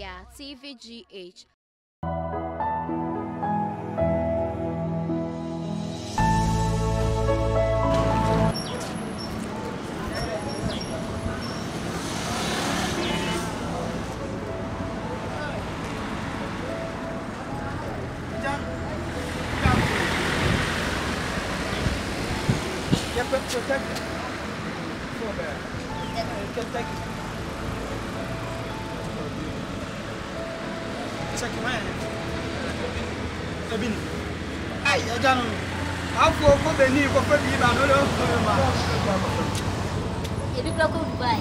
Oyaa, Tvgh. Hey, I don't know. How for the new for the You look like Dubai.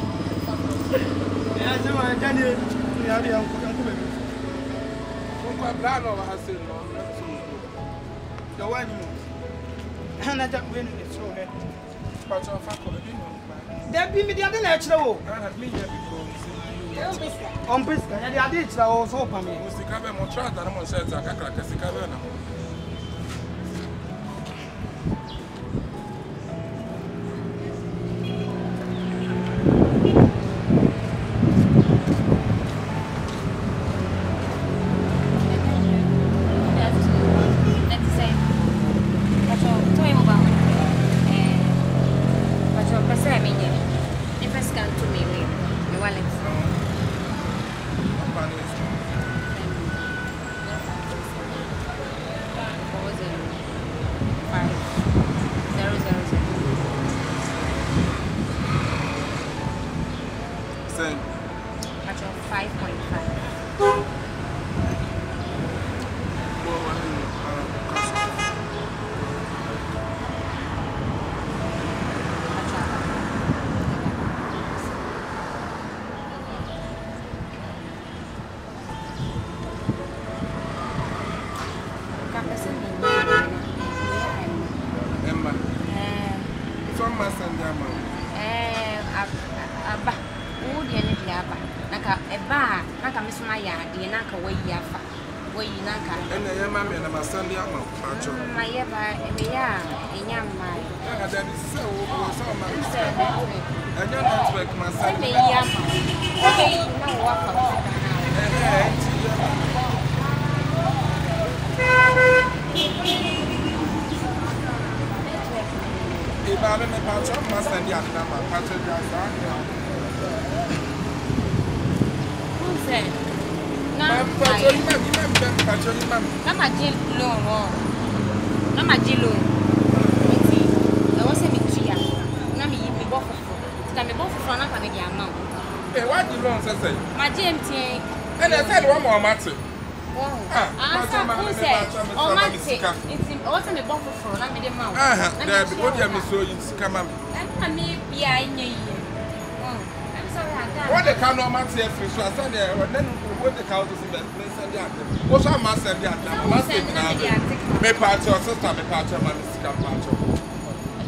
Yeah, so I done it. Yeah, the uncle. The one and I don't win it so head. But of there be me the other natural. On Bisca, and I did also for me. Was the cabin more trust than I'm on set. I can't crack the cabin. What the kind of man say free so I said there then what the cow to see that send the act. What I must send the act. Must send the me part your sister me part your man Mr. Part.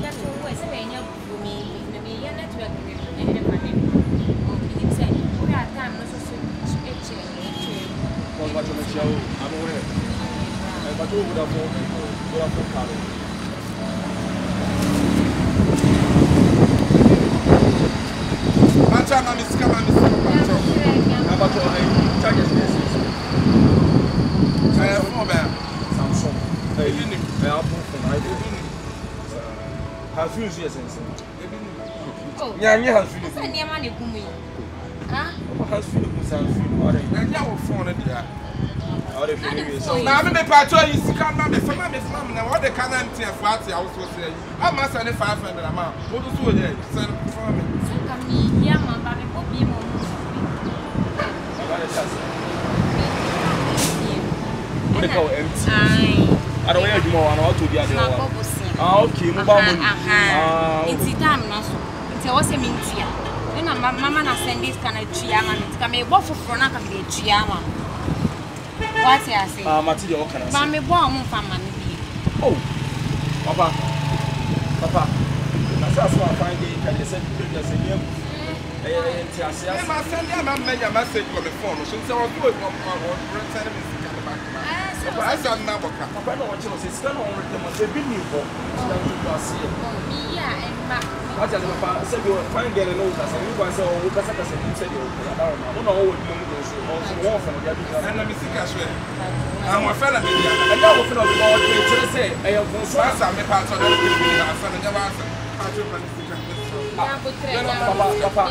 That's always a venue for me. Me your network and he said we are time no so what you show I'm aware. But who would have Carlo? Chama me scama me about your charges I have more bad Samsung I apple from I has used yes oh yeah has used any money kumi has used and now phone there so now me patrol is scam me from me from now what the can empty flat I was say I must send 500 amount what do you there send for me what they call empty. I don't know you more and how to be okay, it's time now. It's also mintia. Then mama na send this kind of chiama. It's come a for front of the chiama. What I say? Material can I say? Mammy bomb family. Oh, Papa. That's why I find it. Can you send the I must send them a message on the phone. So I was good on sending me back. I said number. Papa no watch us. It's gonna already them. They been new for. Yeah, and Mac. What is Papa said you find girl no that say you go say oh kasa kasa you said you no no what you do so also one for the other. And let me see cash way. I'm a fella baby. And now we feel we all to say I am for so I me part of the people are son never answer. Papa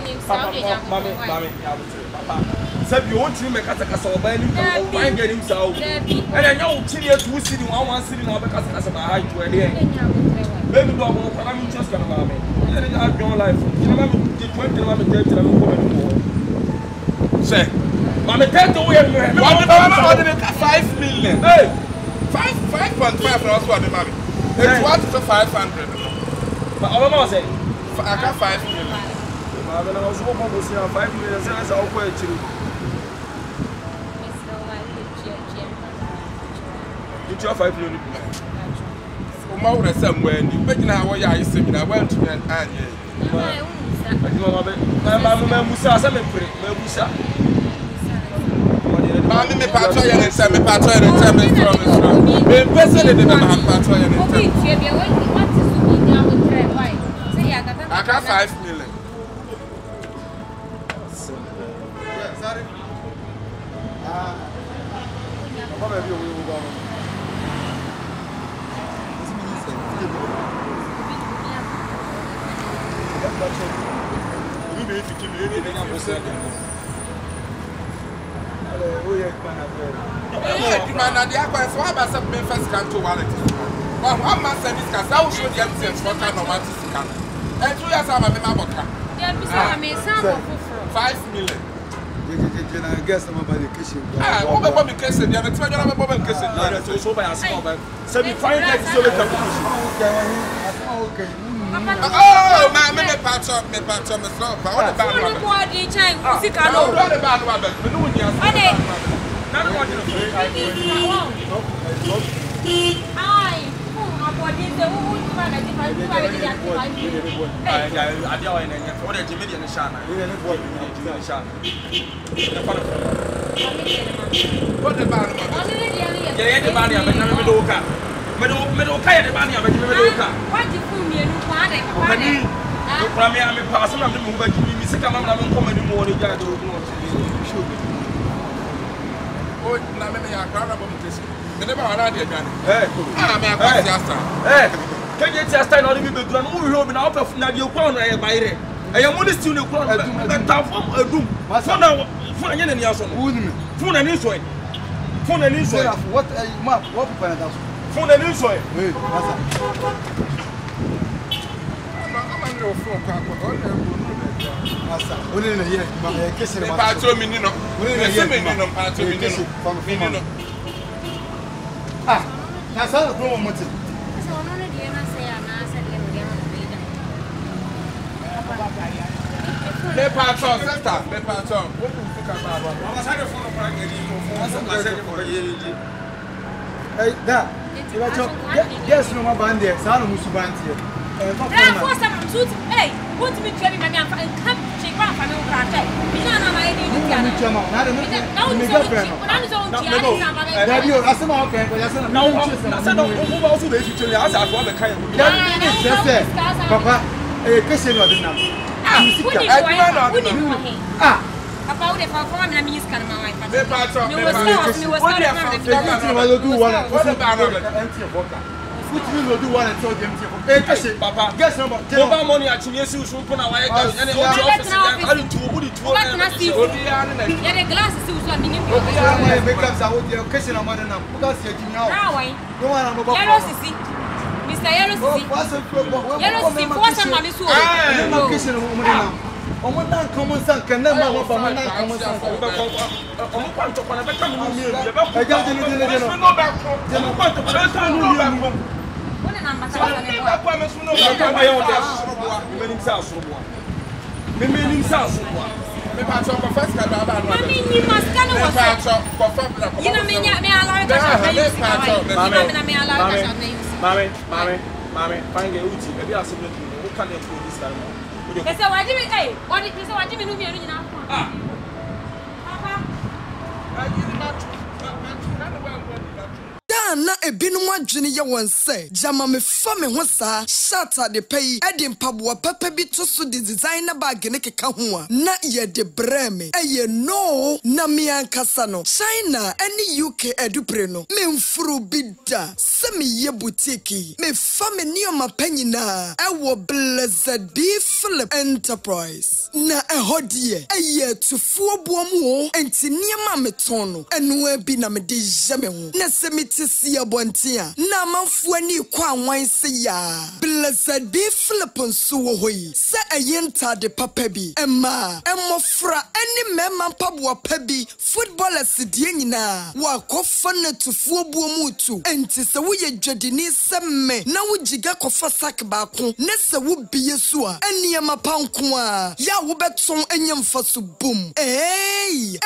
said you want to make kasa oba ni ko find girl himself. And then you chiri to see one city no be kasa my height to there. Baby do am for am just kana ba me. You know I don't life. You know me the 20 na me 30 na me come anymore. Say Mama tell to we me. 5 million. Hey. 5.5 for us what the mommy. It's what to 500. But our mama say I got 5 million. Mama na so ko go see 5 million say say o ko e chiri. You 5 million. Uma ure somewhere ni begina wo ya isemina went to an anye. Mama musa say me pray, me musa. Mami me patro ya ne say me patro ya ne say me from. Me person dey na patro ya ne say. What is so mean now with try why? Say ya I got 5 million. Yeah, sorry. Come here, we go. Oh, my me patch up, me stop. I want to buy one. Can you just stand on the ground? Who will be now of your crown? I am only still a crown. A doom. For any answer, for an insult. For an insult. What a map, what for an insult. Only in a year, my kissing a patro minino. Ah, that's all the problem. Me patron, sister, me patron. What do you think about? I was having fun of hey, that. Yes, no more band there. Sana musu band here. Hey, what to be training my man and come check one for no crack. Bijana my Papa, a question of the number. About the performance and music and my wife. Put me to do one and told them, Papa, guess number money at you, so put away and glasses. Becomes out your question of mother now. Because you're Mr. Yellow, on one time, common son can never have a man. They say, why do you say? What did you say? What do you mean? Papa, I give it back. na ebinom adwene ye won se jama me fa me ho saa shata de pay edi mpaboa papa bi to so de designer bag ne keka ho a na ye de breme eye no na me ankasa no China any UK edupre no me mfuru bida se me ye boutique me fa me nioma panyina ewo Blessed Be Philip Enterprise na ehodie eye tufuo boamu enti niema metono enu abi na me de jame ho na se metisi abontia na manfo ani kwa anwan se ya Blessed Be Philip nso wo hoyi se eyenta de papa bi emma emofra eni mema mpaboa pa bi footballers die nyina wa kofa na tufuo boamu tu enti se wo ye dwadini se me na wo jiga kofa sak ba ko ne se wo biye so a eniema panko a ya wo beton enyemfa so boom eni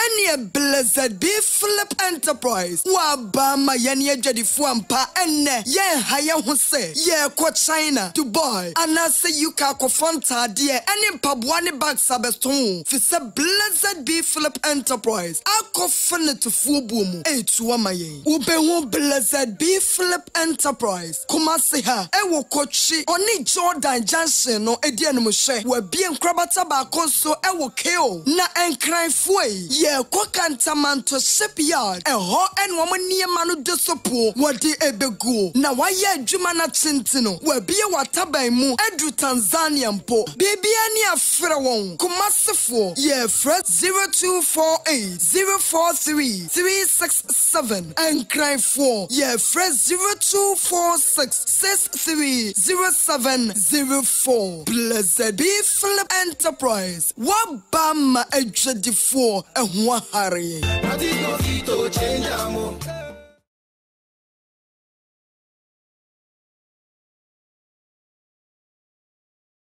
Blessed Be Philip Enterprise wa ba ma yene adwadifo ampa enne ye haye ho se ye ko China Dubai anase UK akofanta de eni mpaboa ne bag sabeston fi se Blessed Be Philip Enterprise akofane tufuo bomu etuwa mayen wo be ho Blessed Be Philip Enterprise kuma se ha ewo kochi oni Jordan Junction no edi anum hwe wa bie nkrabata ba konso ewo keo na enkranfo ye ko kantamanto shipyard eho enwo niema no desopo wodi ebegu na waye adwuma na tintino wa bie wataban mu edu Tanzania mpo bibia ni afre won kumasefo ye fresh 0248043367 enkranfo ye fresh 0246630704 Blessed Be Philip Enterprise wabama adwadifo ehwa hare.